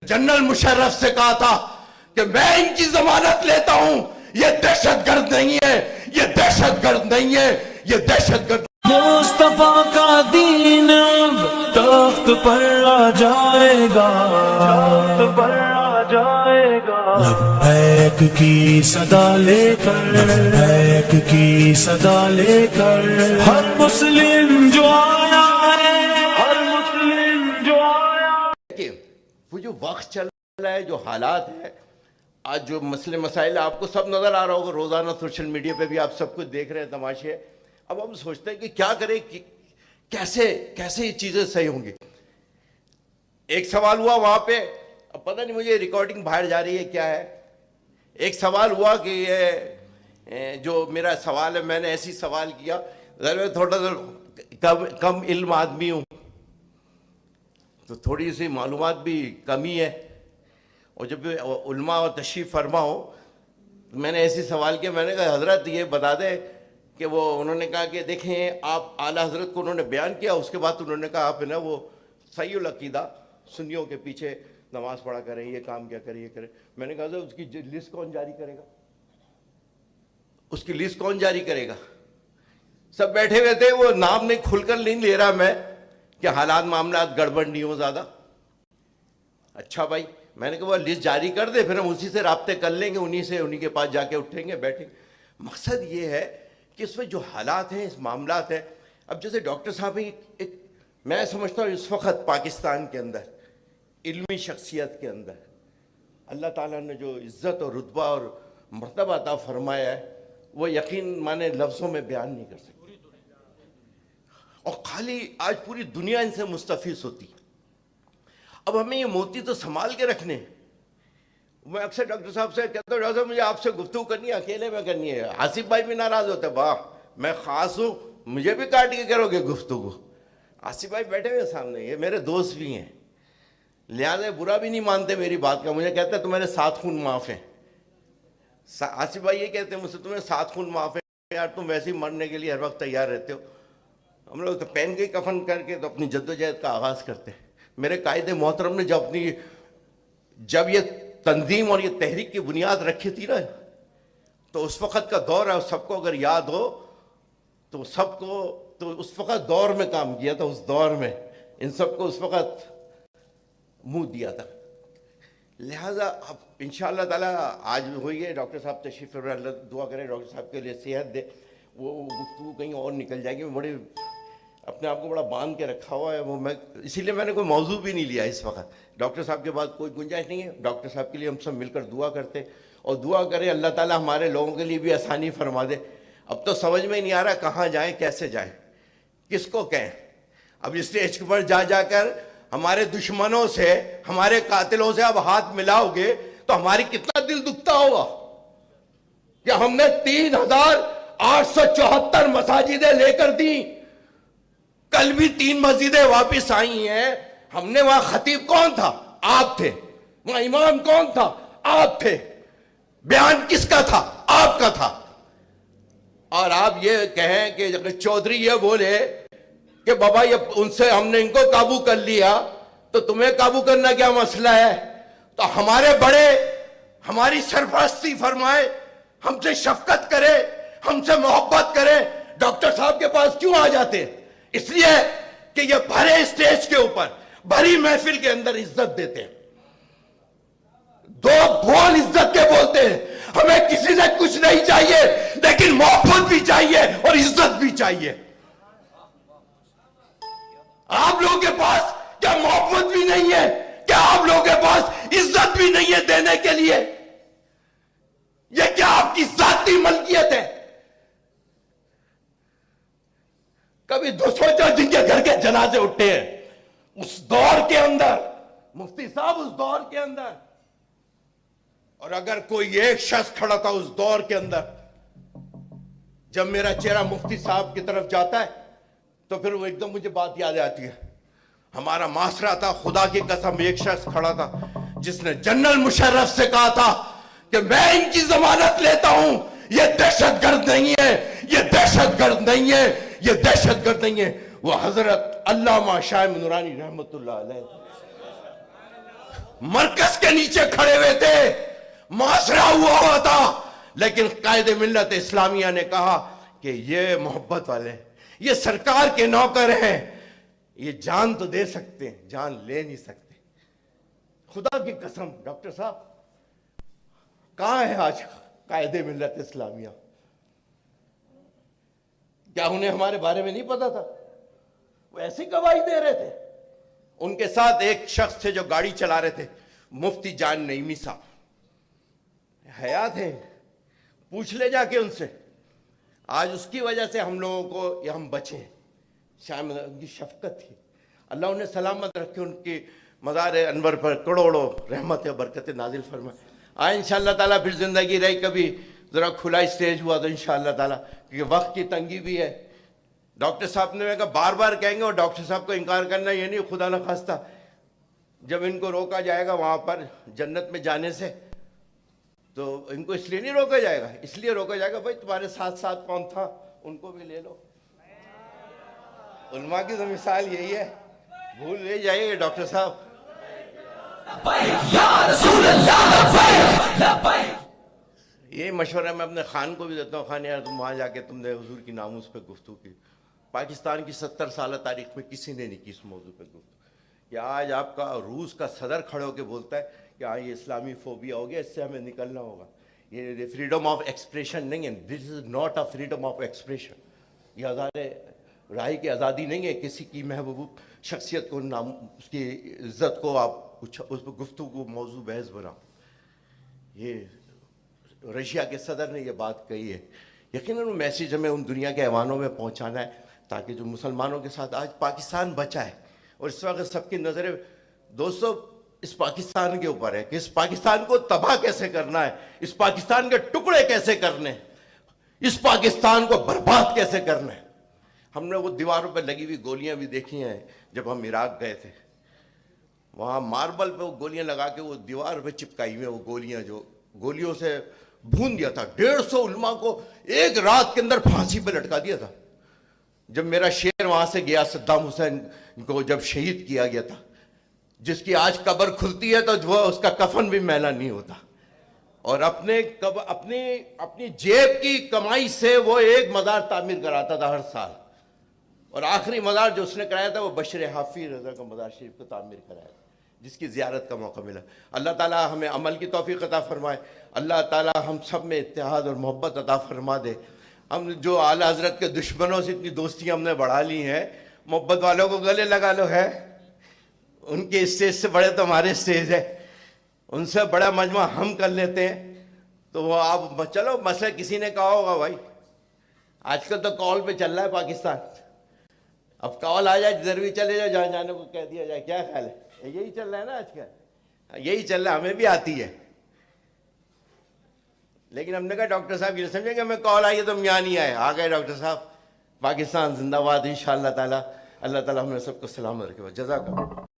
General Musharraf से कहा था कि मैं इनकी जमानत लेता हूं, ये दहशतगर्द नहीं है, ये दहशतगर्द नहीं है, ये दहशतगर्द। मुस्तफा का दीन अब तख्त पर आ जाएगा, तख्त पर आ जाएगा। लब्बैक की सदा लेकर, लब्बैक की सदा लेकर हर मुस्लिम जो आया है, हर मुस्लिम जो आया। वो जो वक्त चल रहा है, जो हालात है, आज जो मसले मसाइल आपको सब नज़र आ रहा होगा, रोज़ाना सोशल मीडिया पे भी आप सब कुछ देख रहे हैं तमाशे। अब हम सोचते हैं कि क्या करें, कि कैसे कैसे ये चीज़ें सही होंगी। एक सवाल हुआ वहाँ पे, अब पता नहीं मुझे रिकॉर्डिंग बाहर जा रही है क्या है। एक सवाल हुआ कि ये जो मेरा सवाल है, मैंने ऐसी सवाल किया, मैं थोड़ा सा कम इल्म आदमी हूँ, तो थोड़ी सी मालूमात भी कमी है। और जब उलमा और तशरीफ़ फरमा हो, तो मैंने ऐसी सवाल किया, मैंने कहा हज़रत ये बता दें कि वो, उन्होंने कहा कि देखें आप आला हज़रत को उन्होंने बयान किया, उसके बाद उन्होंने कहा आप है ना वो सहीउल अक़ीदा सुन्नियों के पीछे नमाज़ पढ़ा करें, ये काम क्या करें, ये करें। मैंने कहा सर उसकी लिस्ट कौन जारी करेगा, उसकी लिस्ट कौन जारी करेगा। सब बैठे हुए थे, वो नाम नहीं खुलकर नहीं ले रहा मैं कि हालात मामला गड़बड़ नहीं हो ज़्यादा। अच्छा भाई, मैंने कहा वो लिस्ट जारी कर दे, फिर हम उसी से राब्ते कर लेंगे, उन्हीं के पास जाके उठेंगे बैठेंगे। मकसद ये है कि इसमें जो हालात हैं, इस मामलात हैं, अब जैसे डॉक्टर साहब एक मैं समझता हूँ इस वक्त पाकिस्तान के अंदर इल्मी शख्सियत के अंदर अल्लाह ताला ने जो इज़्ज़त और रुतबा और मर्तबा अता फरमाया है, वो यकीन माने लफ्ज़ों में बयान नहीं कर सकते। और खाली आज पूरी दुनिया इनसे मुस्तफ़ीज़ होती। अब हमें ये मोती तो संभाल के रखने हैं। मैं अक्सर डॉक्टर साहब से कहता हूँ, डॉक्टर साहब मुझे आपसे गुफ्तगू करनी है, अकेले में करनी है। आसिफ भाई भी नाराज़ होते, वाह मैं ख़ास हूँ, मुझे भी काट के करोगे गुफ्तगू। आसिफ भाई बैठे हुए सामने, ये मेरे दोस्त भी हैं, लिहाजा बुरा भी नहीं मानते मेरी बात का। मुझे कहते हैं तुम्हारे 7 खून माफ़ हैं। आसिफ भाई ये कहते हैं मुझसे, तुम्हें 7 खून माफ़ है यार, तुम वैसे ही मरने के लिए हर वक्त तैयार रहते हो। हम लोग तो पहन के कफन करके तो अपनी जद्दोजहद का आगाज़ करते हैं। मेरे कायदे मोहतरम ने जब ये तंजीम और ये तहरीक की बुनियाद रखी थी ना, तो उस वक़्त का दौर है, सबको अगर याद हो तो सबको, तो उस वक़्त दौर में काम किया था, उस दौर में इन सबको उस वक़्त मुंह दिया था। लिहाजा अब इंशाअल्लाह ताला आज हुई है, डॉक्टर साहब तशरीफ़, अल्लाह दुआ करें डॉक्टर साहब के लिए सेहत दे, वो गुफ्तगू कहीं और निकल जाएगी। बड़े अपने आप को बड़ा बांध के रखा हुआ है वो, मैं इसीलिए मैंने कोई मौजू भी नहीं लिया इस वक्त। डॉक्टर साहब के बाद कोई गुंजाइश नहीं है। डॉक्टर साहब के लिए हम सब मिलकर दुआ करते और दुआ करें अल्लाह ताला हमारे लोगों के लिए भी आसानी फरमा दे। अब तो समझ में नहीं आ रहा कहाँ जाएं, कैसे जाएं, किसको कहें। अब स्टेज पर जाकर हमारे दुश्मनों से, हमारे कातिलों से अब हाथ मिलाओगे तो हमारी कितना दिल दुखता होगा कि हमने 3,874 मसाजिदें लेकर दी, कल भी 3 मस्जिदें वापिस आई हैं। हमने वहां खतीब कौन था? आप थे। वहां इमाम कौन था? आप थे। बयान किसका था? आपका था। और आप ये कहें कि अगर चौधरी ये बोले कि बाबा ये उनसे हमने इनको काबू कर लिया, तो तुम्हें काबू करना क्या मसला है? तो हमारे बड़े हमारी सरपरस्ती फरमाए, हमसे शफकत करे, हमसे मोहब्बत करे, डॉक्टर साहब के पास क्यों आ जाते हैं? इसलिए कि ये भरे स्टेज के ऊपर, भरी महफिल के अंदर इज्जत देते हैं, 2 बोल इज्जत के बोलते हैं। हमें किसी से कुछ नहीं चाहिए, लेकिन मोहब्बत भी चाहिए और इज्जत भी चाहिए। आप लोगों के पास क्या मोहब्बत भी नहीं है? क्या आप लोगों के पास इज्जत भी नहीं है देने के लिए? ये क्या आपकी जाती मलकियत है? कभी 200 जिनके घर के जनाजे उठे हैं उस दौर के अंदर, मुफ्ती साहब उस दौर के अंदर, और अगर कोई एक शख्स खड़ा था उस दौर के अंदर, जब मेरा चेहरा मुफ्ती साहब की तरफ जाता है तो फिर वो एकदम मुझे बात याद आती है। हमारा मासरा था, खुदा की कसम एक शख्स खड़ा था जिसने जनरल मुशर्रफ से कहा था कि मैं इनकी जमानत लेता हूं, ये दहशतगर्द नहीं है, ये दहशतगर्द नहीं है, ये दहशतगर्द नहीं है। वो हजरत अल्लामा शाह नूरानी रहमतुल्लाह अलैह। مرکز کے نیچے کھڑے ہوئے تھے, معاشرہ ہوا تھا, لیکن قائد ملت اسلامیہ نے کہا کہ یہ محبت والے ہیں, یہ سرکار کے نوکر ہیں, یہ جان تو دے سکتے ہیں, جان لے نہیں سکتے. خدا کی قسم ڈاکٹر صاحب کہاں ہے آج قائد ملت اسلامیہ؟ کیا انہیں ہمارے بارے میں نہیں پتا تھا؟ وہ ایسی گواہی دے رہے تھے. ان کے ساتھ ایک شخص تھے جو گاڑی چلا رہے تھے, مفتی جان نعیمی صاحب, حیات ہیں, پوچھ لے جا کے ان سے. آج اس کی وجہ سے ہم لوگوں کو ہم بچے, شاید ان کی شفقت تھی. اللہ انہیں سلامت رکھے, ان کی مزار انور پر کروڑوں رحمت و برکت نازل فرمائے. انشاءاللہ تعالیٰ پھر زندگی رہی کبھی ذرا کھلا اسٹیج ہوا تو انشاءاللہ تعالیٰ, کیونکہ وقت کی تنگی بھی ہے. ڈاکٹر صاحب نے کہا بار بار کہیں گے, اور ڈاکٹر صاحب کو انکار کرنا یہ نہیں, خدا نہ خواستہ جب ان کو روکا جائے گا وہاں پر جنت میں جانے سے, تو ان کو اس لیے نہیں روکا جائے گا, اس لیے روکا جائے گا بھائی تمہارے ساتھ ساتھ کون تھا ان کو بھی لے لو. علماء کی تو مثال یہی ہے, بھول لے جائیے ڈاکٹر صاحب. یہ مشورہ میں اپنے خان کو بھی دیتا ہوں, خان یار تم وہاں جا کے تم نے حضور کی ناموس پہ گفتگو کی. پاکستان کی 70 سالہ تاریخ میں کسی نے نہیں کی اس موضوع پہ گفتگو. کہ آج آپ کا روس کا صدر کھڑے ہو کے بولتا ہے کہ ہاں یہ اسلامی فوبیا ہو گیا, اس سے ہمیں نکلنا ہوگا. یہ فریڈم آف ایکسپریشن نہیں ہے, this is not a freedom of expression. یہ ہزارے رائے کی آزادی نہیں ہے, کسی کی محبوب شخصیت کو, نام اس کی عزت کو آپ اس پہ گفتگو کو موضوع بحث بناؤ. یہ رشیا کے صدر نے یہ بات کہی ہے. یقیناً وہ میسیج ہمیں ان دنیا کے ایوانوں میں پہنچانا ہے تاکہ جو مسلمانوں کے ساتھ آج پاکستان بچا ہے, اور اس وقت سب کی نظریں دوستو اس پاکستان کے اوپر ہے کہ اس پاکستان کو تباہ کیسے کرنا ہے, اس پاکستان کے ٹکڑے کیسے کرنے ہیں, اس پاکستان کو برباد کیسے کرنا ہے. ہم نے وہ دیواروں پہ لگی ہوئی گولیاں بھی دیکھی ہیں جب ہم عراق گئے تھے. وہاں ماربل پہ وہ گولیاں لگا کے وہ دیوار پہ چپکائی ہوئی ہیں, وہ گولیاں جو گولیوں سے بھون دیا تھا. 150 علماء کو ایک رات کے اندر پھانسی پہ لٹکا دیا تھا. جب میرا شیر وہاں سے گیا, صدام حسین کو جب شہید کیا گیا تھا, جس کی آج قبر کھلتی ہے تو وہ اس کا کفن بھی میلا نہیں ہوتا, اور اپنی جیب کی کمائی سے وہ ایک مزار تعمیر کراتا تھا ہر سال, اور آخری مزار جو اس نے کرایا تھا وہ بشر حافظ رضا کا مزار شریف کو تعمیر کرایا, جس کی زیارت کا موقع ملا. اللہ تعالیٰ ہمیں عمل کی توفیق عطا فرمائے. اللہ تعالیٰ ہم سب میں اتحاد اور محبت عطا فرما دے. ہم جو اعلیٰ حضرت کے دشمنوں سے اتنی دوستی ہم نے بڑھا لی ہیں, محبت والوں کو گلے لگا لو. ہے ان کے اسٹیج سے بڑے تو ہمارے اسٹیج ہے, ان سے بڑا مجمع ہم کر لیتے ہیں. تو وہ آپ چلو مسئلہ کسی نے کہا ہوگا بھائی آج کل تو کال پہ چل رہا ہے پاکستان, اب کال آ جائے جدھر بھی چلے جائے, جہاں جانے کو کہہ دیا جائے. کیا خیال ہے؟ یہی چل رہا ہے نا آج کل, یہی چل رہا ہے, ہمیں بھی آتی ہے. لیکن ہم نے کہا ڈاکٹر صاحب یہ سمجھیں کہ ہمیں کال آئی ہے تو ہم یہاں نہیں آئے. آ گئے ڈاکٹر صاحب. پاکستان زندہ باد انشاءاللہ تعالیٰ. اللہ تعالیٰ ہم نے سب کو سلامت رکھے. جزاک اللہ.